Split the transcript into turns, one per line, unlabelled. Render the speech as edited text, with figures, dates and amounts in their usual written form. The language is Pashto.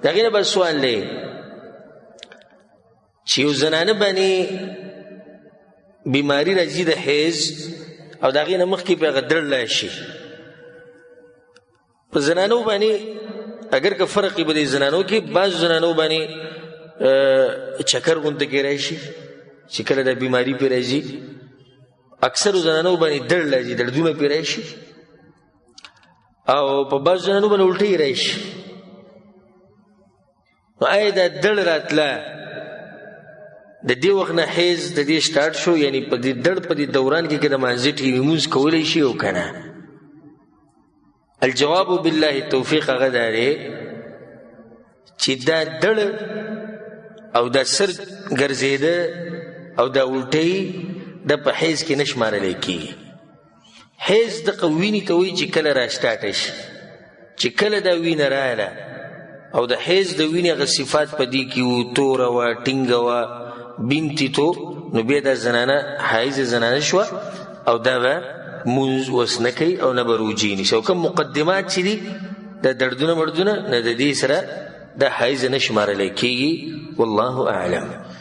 دغې نه بل سوال دی چې یو زنانه باندې بیماری راځي د حیض او د هغې نه مخکې په هغه دړلی شي په زنانو باندې اگر که فرق به د زنانو کې بعض زنانو باندې چکر غونته کېدای شي چې کله د بیماری پرې راځي اکثرو زنانو باندې دړ راځي دردونه پرې راشي او په بعضو زنانو باندې الټۍ راشي نو آیا دا دړ راتله د دې وخت نه حیض د دې سټارټ شو یعنی په دې دړ په دې دوران کې که د مانځه ټیم لمونځ کولی شي او که نه الجواب بالله التوفیق هغه دا دی چې دا دړ او دا سر ګرځېده او دا الټۍ د په حیض کې نه شمارلی کېږي حیض دغه وینې ته وایي چې کله راسټاټه شي چې کله دا وینه راغله او د حیض د وینې هغه صفات په دې کې وو توره وه ټینګه وه بینتي تو نو بیا دا زنانه حیض زنانه شوه او دا به مونځ اوس نه کوي او نه به روجې نیسي او کوم مقدمات چې دي د دردونه مردونه نه د دې سره د حیض نه شمارلی کېږي والله اعلم